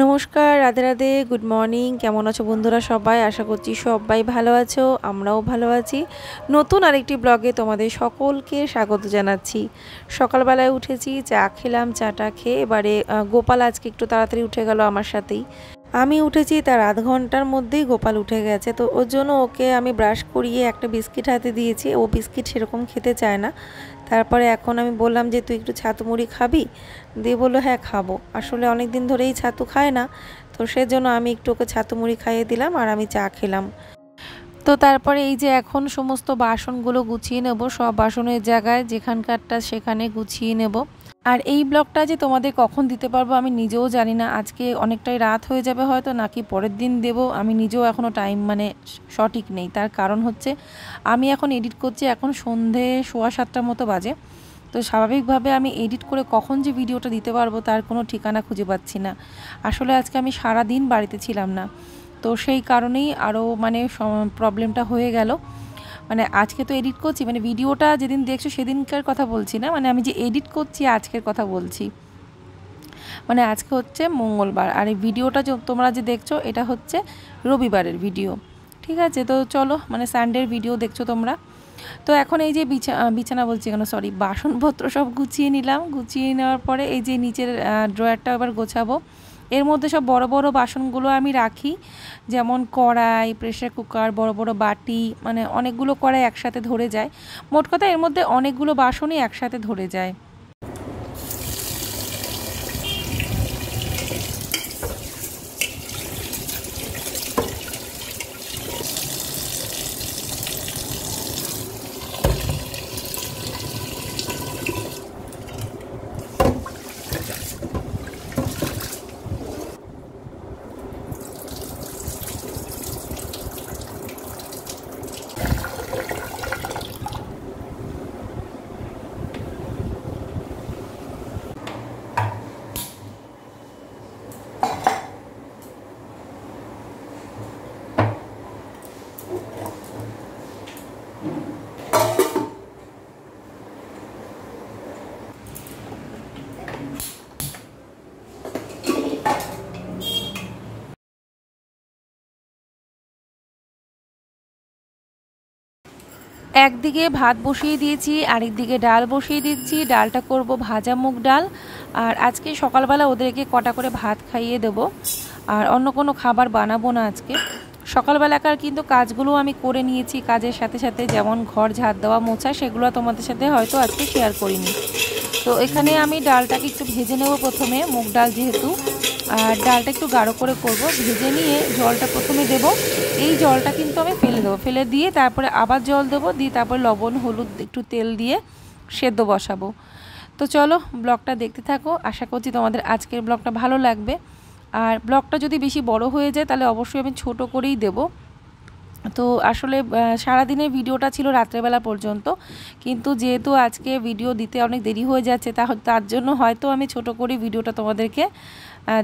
নমস্কার, Radhe Radhe, good morning. কেমন আছো বন্ধুরা সবাই? আশা করছি সবাই ভালো আছো, আমরাও ভালো আছি। নতুন আরেকটি ব্লগে তোমাদের সকলকে স্বাগত জানাচ্ছি। সকালবেলায় উঠেছি, চা খেলাম, চাটা খেয়ে এবারে গোপাল আজকে একটু তাড়াতাড়ি উঠে গেল আমার সাথেই। আমি উঠেছি তার আধ ঘন্টার মধ্যেই গোপাল উঠে গেছে, তো ওর জন্য ওকে আমি ব্রাশ করিয়ে একটা বিস্কিট হাতে দিয়েছি। ও বিস্কিট সেরকম খেতে চায় না। তারপরে এখন আমি বললাম যে তুই একটু ছাতু মুড়ি খাবি? দিয়ে বললো হ্যাঁ খাবো। আসলে অনেক দিন ধরেই ছাতু খায় না, তো সেজন্য আমি একটু ওকে ছাতু মুড়ি খাইয়ে দিলাম আর আমি চা খেলাম। তো তারপরে এই যে এখন সমস্ত বাসনগুলো গুছিয়ে নেব, সব বাসনের জায়গায় যেখানকারটা সেখানে গুছিয়ে নেব। আর এই ব্লগটা যে তোমাদের কখন দিতে পারবো আমি নিজেও জানি না। আজকে অনেকটাই রাত হয়ে যাবে হয়তো, নাকি পরের দিন দেব, আমি নিজেও এখনও টাইম সঠিক নেই। তার কারণ হচ্ছে আমি এখন এডিট করছি, এখন সন্ধে 6:15 মতো বাজে। তো স্বাভাবিকভাবে আমি এডিট করে কখন যে ভিডিওটা দিতে পারবো তার কোনো ঠিকানা খুঁজে পাচ্ছি না। আসলে আজকে আমি সারা দিন বাড়িতে ছিলাম না, তো সেই কারণেই আরও প্রবলেমটা হয়ে গেল। আজকে তো এডিট করছি, ভিডিওটা যেদিন দেখছো সেদিনকার কথা বলছি না, আমি যে এডিট করছি আজকের কথা বলছি। আজকে হচ্ছে মঙ্গলবার, আর এই ভিডিওটা তোমরা যে দেখছো এটা হচ্ছে রবিবারের ভিডিও। ঠিক আছে, তো চলো সানডের ভিডিও দেখছো তোমরা। তো এখন এই যে বিছানা বলছি কেন, সরি, বাসনপত্র সব গুছিয়ে নিলাম। গুছিয়ে নেওয়ার পরে এই যে নিচের ড্রয়ারটা এবার গোছাবো। এর মধ্যে সব বড় বড় বাসনগুলো আমি রাখি, যেমন কড়াই, প্রেসার কুকার, বড় বড় বাটি, অনেকগুলো কড়াই একসাথে ধরে যায়। মোট কথা এর মধ্যে অনেকগুলো বাসনই একসাথে ধরে যায়। একদিকে ভাত বসিয়ে দিয়েছি, আরেকদিকে ডাল বসিয়ে দিচ্ছি। ডালটা করব ভাজা মুগ ডাল, আর আজকে সকালবেলা ওদেরকে কটা করে ভাত খাইয়ে দেব, আর অন্য কোনো খাবার বানাবো না আজকে। সকালবেলাকার কিন্তু কাজগুলো আমি করে নিয়েছি কাজের সাথে সাথে, যেমন ঘর ঝাড় দেওয়া, মোছা, সেগুলো তোমাদের সাথে হয়তো আজকে শেয়ার করিনি। তো এখানে আমি ডালটাকে একটু ভেজে নেব প্রথমে, মুগ ডাল যেহেতু, আর ডালটা একটু গাঢ় করে করব। ভেজে নিয়ে জলটা প্রথমে দেব, এই জলটা কিন্তু আমি ফেলে দেবো, ফেলে দিয়ে তারপরে আবার জল দেবো, দিয়ে তারপরে লবণ, হলুদ, একটু তেল দিয়ে সেদ্ধ বসাবো। তো চলো ব্লগটা দেখতে থাকো, আশা করছি তোমাদের আজকের ব্লগটা ভালো লাগবে। আর ব্লগটা যদি বেশি বড় হয়ে যায় তাহলে অবশ্যই আমি ছোট করেই দেব। তো আসলে সারাদিনের ভিডিওটা ছিল রাত্রেবেলা পর্যন্ত, কিন্তু যেহেতু আজকে ভিডিও দিতে অনেক দেরি হয়ে যাচ্ছে তার জন্য হয়তো আমি ছোট করে ভিডিওটা তোমাদেরকে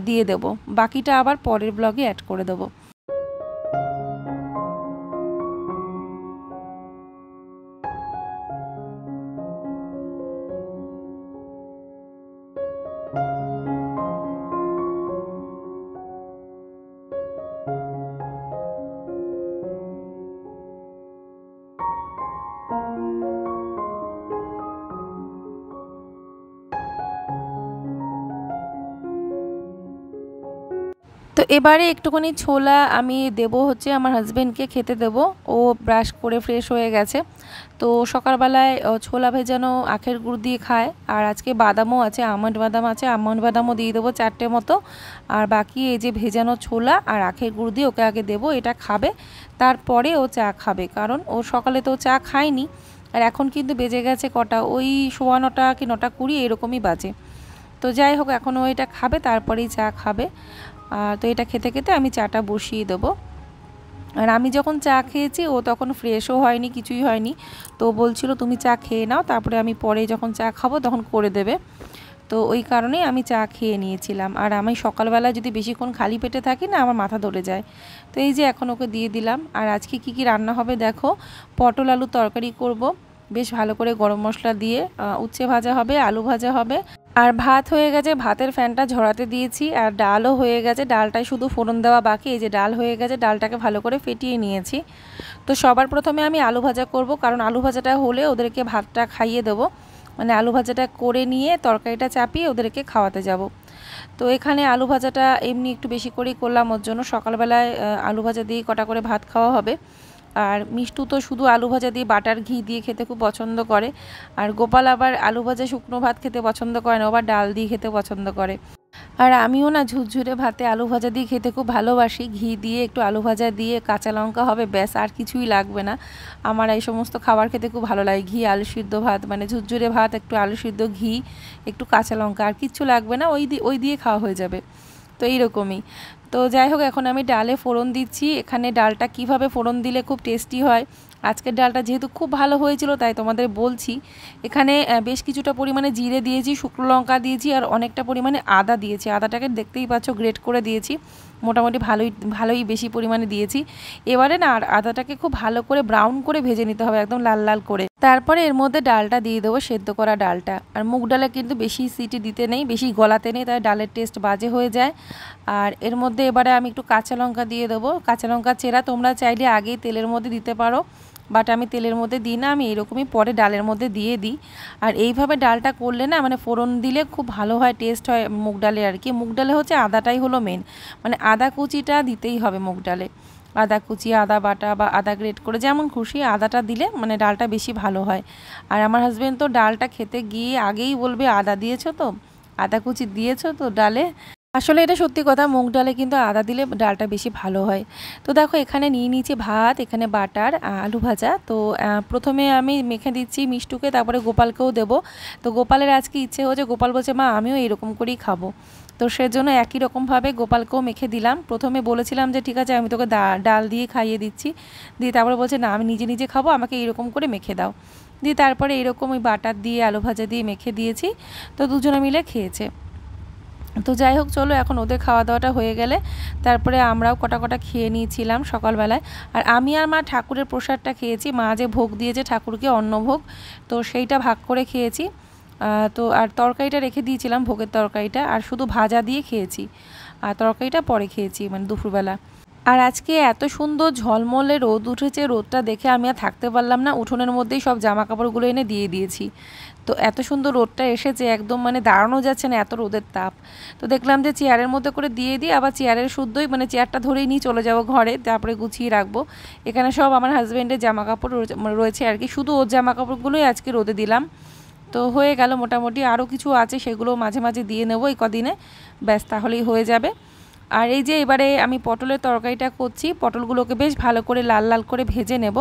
দিয়ে দেব, বাকিটা আবার পরের ব্লগে অ্যাড করে দেবো। তো এবারে একটুখানি ছোলা আমি দেব হচ্ছে আমার হাজবেন্ডকে খেতে দেব। ও ব্রাশ করে ফ্রেশ হয়ে গেছে, তো সকালবেলায় ছোলা ভেজানো আখের গুড় দিয়ে খায়। আর আজকে বাদামও আছে, আমন্ড বাদাম আছে, আমন্ড বাদামও দিয়ে দেবো 4টে মতো। আর বাকি এই যে ভেজানো ছোলা আর আখের গুড় দিয়ে ওকে আগে দেবো, এটা খাবে, তারপরে ও চা খাবে। কারণ ও সকালে তো চা খায়নি, আর এখন কিন্তু বেজে গেছে কটা, ওই 9:15 কি 9:20 এরকমই বাজে। তো যাই হোক, এখন ও এটা খাবে, তারপরেই চা খাবে। তো এটা খেতে খেতে আমি চাটা বসিয়ে দেবো। আর আমি যখন চা খেয়েছি ও তখন ফ্রেশও হয়নি, কিছুই হয়নি, তো বলছিল তুমি চা খেয়ে নাও, তারপরে আমি পরে যখন চা খাবো তখন করে দেবে। তো ওই কারণেই আমি চা খেয়ে নিয়েছিলাম। আর আমি সকালবেলা যদি বেশিক্ষণ খালি পেটে থাকি না, আমার মাথা ধরে যায়। তো এই যে এখন ওকে দিয়ে দিলাম। আর আজকে কি কি রান্না হবে দেখো, পটল আলুর তরকারি করব, বেশ ভালো করে গরম মশলা দিয়ে। উচ্ছে ভাজা হবে, আলু ভাজা হবে, আর ভাত হয়ে গেছে, ভাতের ফ্যানটা ঝরাতে দিয়েছি। আর ডালও হয়ে গেছে, ডালটায় শুধু ফোড়ন দেওয়া বাকি। এই যে ডাল হয়ে গেছে, ডালটাকে ভালো করে ফেটিয়ে নিয়েছি। তো সবার প্রথমে আমি আলু ভাজা করব, কারণ আলু ভাজাটা হলে ওদেরকে ভাতটা খাইয়ে দেবো। মানে আলু ভাজাটা করে নিয়ে তরকারিটা চাপিয়ে ওদেরকে খাওয়াতে যাব। তো এখানে আলু ভাজাটা এমনি একটু বেশি করেই করলাম, ওর জন্য সকালবেলায় আলু ভাজা দিয়ে কটা করে ভাত খাওয়া হবে। আর মিষ্টু তো শুধু আলু ভাজা দিয়ে বাটার ঘি দিয়ে খেতে খুব পছন্দ করে। আর গোপাল আবার আলু ভাজা শুকনো ভাত খেতে পছন্দ করে না, আবার ডাল দিয়ে খেতে পছন্দ করে। আর আমিও না ঝুরঝুরে ভাতে আলু ভাজা দিয়ে খেতে খুব ভালোবাসি। ঘি দিয়ে একটু আলু ভাজা দিয়ে কাঁচা লঙ্কা হবে, ব্যাস আর কিছুই লাগবে না। আমার এই সমস্ত খাবার খেতে খুব ভালো লাগে। ঘি আলু সিদ্ধ ভাত, মানে ঝুরঝুরে ভাত, একটু আলু সিদ্ধ, ঘি, একটু কাঁচা লঙ্কা, আর কিচ্ছু লাগবে না, ওই দিয়ে খাওয়া হয়ে যাবে। তো এইরকমই। তো যাই হোক, এখন আমি ডালে ফোড়ন দিচ্ছি। এখানে ডালটা কিভাবে ফোড়ন দিলে খুব টেস্টি হয়, আজকের ডালটা যেহেতু খুব ভালো হয়েছিল তাই তোমাদের বলছি। এখানে বেশ কিছুটা পরিমাণে জিরে দিয়েছি, শুকনো লঙ্কা দিয়েছি, আর অনেকটা পরিমাণে আদা দিয়েছি। আদাটাকে দেখতেই পাচ্ছ গ্রেট করে দিয়েছি, মোটামুটি ভালোই বেশি পরিমাণে দিয়েছি। এবারে না আদাটাকে খুব ভালো করে ব্রাউন করে ভেজে নিতে হবে, একদম লাল লাল করে। তারপরে এর মধ্যে ডালটা দিয়ে দেবো, সেদ্ধ করা ডালটা। আর মুগ ডালে কিন্তু বেশি সিটি দিতে নেই, বেশি গলাতে নেই, তাই ডালের টেস্ট বাজে হয়ে যায়। আর এর মধ্যে এবারে আমি একটু কাঁচা লঙ্কা দিয়ে দেবো। কাঁচা লঙ্কা চেরা তোমরা চাইলে আগেই তেলের মধ্যে দিতে পারো, বাট আমি তেলের মধ্যে দিই না, আমি এরকমই পরে ডালের মধ্যে দিয়ে দিই। আর এইভাবে ডালটা করলে না, মানে ফোড়ন দিলে খুব ভালো হয়, টেস্ট হয় মুগ ডালে। আর কি মুগ ডালে হচ্ছে আদাটাই হলো মেন, মানে আদা কুচিটা দিতেই হবে মুগ ডালে। আদা কুচি, আদা বাটা বা আদা গ্রেট করে, যেমন খুশি আদাটা দিলে মানে ডালটা বেশি ভালো হয়। আর আমার হাজবেন্ড তো ডালটা খেতে গিয়ে আগেই বলবে, আদা দিয়েছো তো, আদা কুচি দিয়েছো তো ডালে। আসলে এটা সত্যি কথা, মুগ ডালে কিন্তু আদা দিলে ডালটা বেশি ভালো হয়। তো দেখো এখানে নিয়ে নিয়েছি ভাত, এখানে বাটার, আলু ভাজা। তো প্রথমে আমি মেখে দিচ্ছি মিষ্টুকে, তারপরে গোপালকেও দেবো। তো গোপালের আজকে ইচ্ছে হচ্ছে, গোপাল বলছে মা আমিও এরকম করেই খাবো। তো সেজন্য একই রকমভাবে গোপালকেও মেখে দিলাম। প্রথমে বলেছিলাম যে ঠিক আছে আমি তোকে ডাল দিয়ে খাইয়ে দিচ্ছি, দিয়ে তারপরে বলছে না আমি নিজে নিজে খাবো, আমাকে এইরকম করে মেখে দাও। দিয়ে তারপরে এরকম ওই বাটার দিয়ে আলু ভাজা দিয়ে মেখে দিয়েছি। তো দুজনে মিলে খেয়েছে। তো যাই হোক, চলো এখন ওদের খাওয়া দাওয়াটা হয়ে গেলে তারপরে আমরাও কটা খেয়ে নিয়েছিলাম সকালবেলায়। আর আমি আর মা ঠাকুরের প্রসাদটা খেয়েছি, মা যে ভোগ দিয়েছে ঠাকুরকে, অন্নভোগ, তো সেইটা ভাগ করে খেয়েছি। তো আর তরকারিটা রেখে দিয়েছিলাম, ভোগের তরকারিটা, আর শুধু ভাজা দিয়ে খেয়েছি। আর তরকারিটা পরে খেয়েছি, মানে দুপুরবেলা। আর আজকে এত সুন্দর ঝলমলে রোদ উঠেছে, রোদটা দেখে আমি আর থাকতে পারলাম না, উঠোনের মধ্যেই সব জামা কাপড়গুলো এনে দিয়ে দিয়েছি। তো এত সুন্দর রোদটা এসেছে, একদম মানে দাঁড়ানো যাচ্ছে না, এত রোদের তাপ। তো দেখলাম যে চেয়ারের মধ্যে করে দিয়ে দিই, আবার চেয়ারের শুদ্ধই মানে চেয়ারটা ধরেই নিয়ে চলে যাবো ঘরে, তারপরে গুছিয়ে রাখবো। এখানে সব আমার হাজব্যান্ডের জামা কাপড় রয়েছে আর কি, শুধু ওর জামা কাপড়গুলোই আজকে রোদে দিলাম। তো হয়ে গেল মোটামুটি, আরও কিছু আছে সেগুলো মাঝে মাঝে দিয়ে নেবো এই কদিনে, ব্যাস তাহলেই হয়ে যাবে। আর এই যে এবারে আমি পটলের তরকারিটা করছি, পটলগুলোকে বেশ ভালো করে লাল লাল করে ভেজে নেব।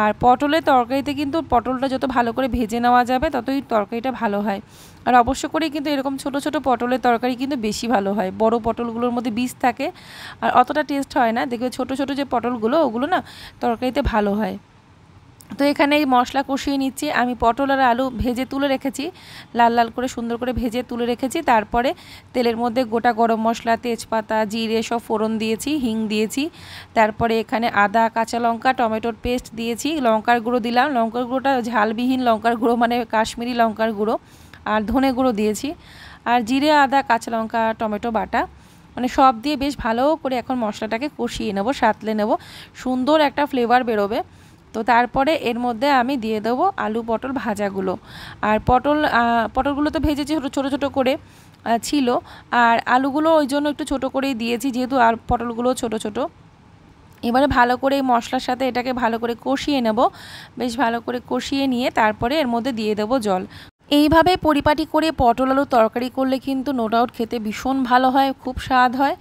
আর পটলের তরকারিতে কিন্তু পটলটা যত ভালো করে ভেজে নেওয়া যাবে ততই তরকারিটা ভালো হয়। আর অবশ্য করেই কিন্তু এরকম ছোট ছোট পটলের তরকারি কিন্তু বেশি ভালো হয়, বড় পটলগুলোর মধ্যে বীজ থাকে আর অতটা টেস্ট হয় না, দেখবে ছোট ছোট যে পটলগুলো ওগুলো না তরকারিতে ভালো হয়। তো এখানে এই মশলা কষিয়ে নিচ্ছি। আমি পটল আর আলু ভেজে তুলে রেখেছি, লাল লাল করে সুন্দর করে ভেজে তুলে রেখেছি। তারপরে তেলের মধ্যে গোটা গরম মশলা, তেজপাতা, জিরে সব ফোড়ন দিয়েছি, হিং দিয়েছি। তারপরে এখানে আদা, কাঁচা লঙ্কা, টমেটোর পেস্ট দিয়েছি, লঙ্কার গুঁড়ো দিলাম। লঙ্কার গুঁড়োটা ঝালবিহীন লঙ্কার গুঁড়ো, মানে কাশ্মীরি লঙ্কার গুঁড়ো, আর ধনে গুঁড়ো দিয়েছি। আর জিরে, আদা, কাঁচা লঙ্কা, টমেটো বাটা, মানে সব দিয়ে বেশ ভালো করে এখন মশলাটাকে কষিয়ে নেব, সাঁতলে নেব, সুন্দর একটা ফ্লেভার বেরোবে। তো তারপরে এর মধ্যে আমি দিয়ে দেবো আলু পটল ভাজাগুলো। আর পটলগুলো তো ভেজেছি ছোটো ছোটো করে ছিল, আর আলুগুলো ওই জন্য একটু ছোটো করেই দিয়েছি, যেহেতু আর পটলগুলো ছোটো ছোটো। এবারে ভালো করে এই মশলার সাথে এটাকে ভালো করে কষিয়ে নেব, বেশ ভালো করে কষিয়ে নিয়ে তারপরে এর মধ্যে দিয়ে দেবো জল। এইভাবে পরিপাটি করে পটল আলু তরকারি করলে কিন্তু নো ডাউট খেতে ভীষণ ভালো হয়, খুব স্বাদ হয়।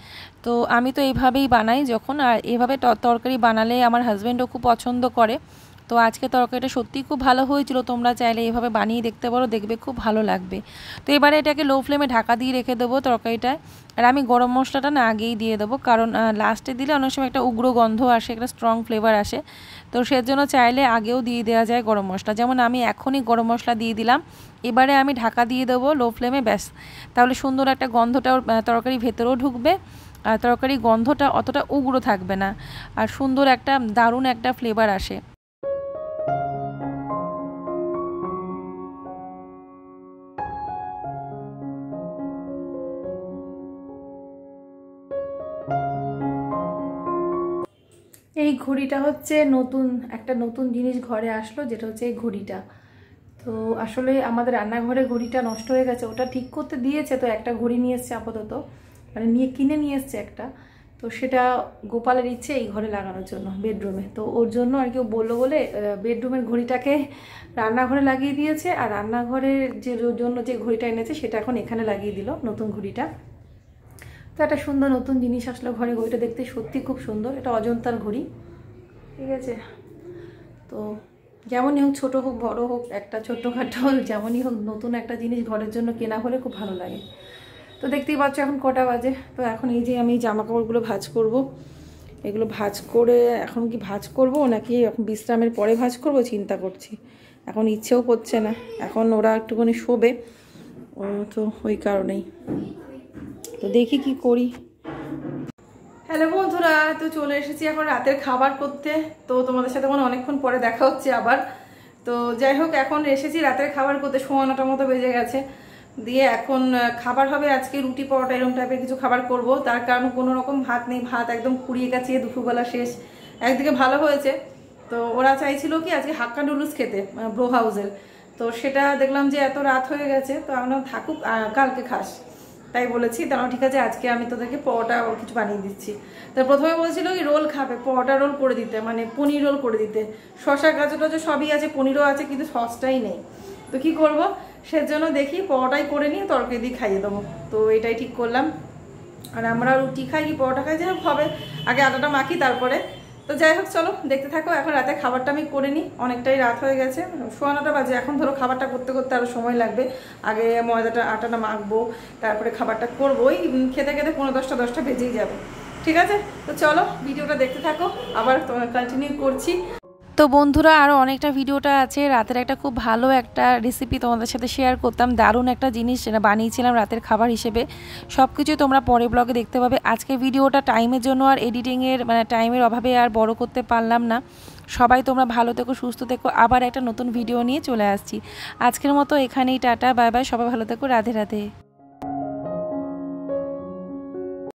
তো আমি তো এইভাবেই বানাই যখন, আর এইভাবে তরকারি বানালে আমার হাজব্যান্ডও খুব পছন্দ করে। তো আজকে তরকারিটা সত্যিই খুব ভালো হয়েছিল, তোমরা চাইলে এইভাবে বানিয়ে দেখতে পারো, দেখবে খুব ভালো লাগবে। তো এবারে এটাকে লো ফ্লেমে ঢাকা দিয়ে রেখে দেবো তরকারিটায়। আর আমি গরম মশলাটা না আগেই দিয়ে দেবো, কারণ লাস্টে দিলে অনেক সময় একটা উগ্র গন্ধ আসে, একটা স্ট্রং ফ্লেভার আসে। তো সেজন্য চাইলে আগেও দিয়ে দেওয়া যায় গরম মশলা, যেমন আমি এখনই গরম মশলা দিয়ে দিলাম। এবারে আমি ঢাকা দিয়ে দেবো লো ফ্লেমে, ব্যাস তাহলে সুন্দর একটা গন্ধটাও তরকারি ভেতরেও ঢুকবে, আর তরকারির গন্ধটা অতটা উগ্র থাকবে না, আর সুন্দর একটা দারুণ একটা ফ্লেভার আসে। এই ঘড়িটা হচ্ছে নতুন জিনিস ঘরে আসলো, যেটা হচ্ছে এই ঘড়িটা। তো আসলে আমাদের রান্নাঘরে ঘড়িটা নষ্ট হয়ে গেছে, ওটা ঠিক করতে দিয়েছে, তো একটা ঘড়ি নিয়ে এসছে আপাতত, মানে কিনে নিয়ে এসছে একটা। তো সেটা গোপালের ইচ্ছে এই ঘরে লাগানোর জন্য, বেডরুমে। তো ওর জন্য আর কি ও বললো বলে বেডরুমের ঘড়িটাকে রান্নাঘরে লাগিয়ে দিয়েছে, আর রান্নাঘরের জন্য যে ঘড়িটা এনেছে সেটা এখন এখানে লাগিয়ে দিল, নতুন ঘড়িটা। তো একটা সুন্দর নতুন জিনিস আসলো ঘরে। ঘড়িটা দেখতে সত্যি খুব সুন্দর, এটা অজন্তার ঘড়ি, ঠিক আছে। তো যেমনই হোক, ছোটো হোক বড়ো হোক, একটা ছোট্টখাটো যেমনই হোক, নতুন একটা জিনিস ঘরের জন্য কেনা হলে খুব ভালো লাগে। তো দেখতেই পাচ্ছ এখন কটা বাজে। তো এখন এই যে আমি জামা কাপড়গুলো ভাঁজ করব, এগুলো ভাঁজ করে এখন কি ভাঁজ করব নাকি এখন বিশ্রামের পরে ভাঁজ করব চিন্তা করছি। এখন ইচ্ছেও করছে না, এখন ওরা একটুখানি শোবে, তো ওই কারণেই। তো দেখি কি করি। হ্যালো বন্ধুরা, তো চলে এসেছি এখন রাতের খাবার করতে। তো তোমাদের সাথে অনেকক্ষণ পরে দেখা হচ্ছে আবার। তো যাই হোক, এখন এসেছি রাতের খাবার করতে, 9:15 মতো বেজে গেছে। দিয়ে এখন খাবার হবে আজকে রুটি পরোটা এরকম টাইপের কিছু খাবার করব। তার কারণ কোনো রকম ভাত নেই, ভাত একদম কুড়িয়ে গেছে, দুপুরবেলা শেষ। একদিকে ভালো হয়েছে, তো ওরা চাইছিল কি আজকে হাক্কা নুডলস খেতে ব্রো হাউসের। তো সেটা দেখলাম যে এত রাত হয়ে গেছে, তো আমরা থাকুক, কালকে খাস, তাই বলেছি। তারা ঠিক আছে, আজকে আমি তোদেরকে পরোটা কিছু বানিয়ে দিচ্ছি। তো প্রথমে বলছিল কি রোল খাবে, পরোটা রোল করে দিতে, মানে পনির রোল করে দিতে। শসা গাজর টাজর সবই আছে, পনিরও আছে, কিন্তু সসটাই নেই। তো কি করব, সেজন্য দেখি পরোটাই করে নিয়ে তরকারি দিয়ে খাইয়ে দেবো। তো এটাই ঠিক করলাম। আর আমরা রুটি খাই কি পরোটা খাই, যাই হোক হবে, আগে আটাটা মাখি তারপরে। তো যাই হোক চলো দেখতে থাকো। এখন রাতে খাবারটা আমি করে নিই, অনেকটাই রাত হয়ে গেছে, 9:15 বাজে। এখন ধরো খাবারটা করতে করতে আরও সময় লাগবে। আগে আটাটা মাখবো, তারপরে খাবারটা করবো, ওই খেতে খেতে 9:10 বেজেই যাবে। ঠিক আছে, তো চলো ভিডিওটা দেখতে থাকো, আবার কন্টিনিউ করছি। তো বন্ধুরা, আরও অনেকটা ভিডিওটা আছে। রাতের একটা খুব ভালো একটা রেসিপি তোমাদের সাথে শেয়ার করতাম, দারুণ একটা জিনিস যেটা বানিয়েছিলাম রাতের খাবার হিসেবে। সব কিছুই তোমরা পরে ব্লগে দেখতে পাবে। আজকে ভিডিওটা টাইমের জন্য আর এডিটিংয়ের মানে টাইমের অভাবে আর বড় করতে পারলাম না। সবাই তোমরা ভালো থেকো, সুস্থ থেকো। আবার একটা নতুন ভিডিও নিয়ে চলে আসছি। আজকের মতো এখানেই টাটা, বাই বাই। সবাই ভালো থেকো, রাধে রাধে।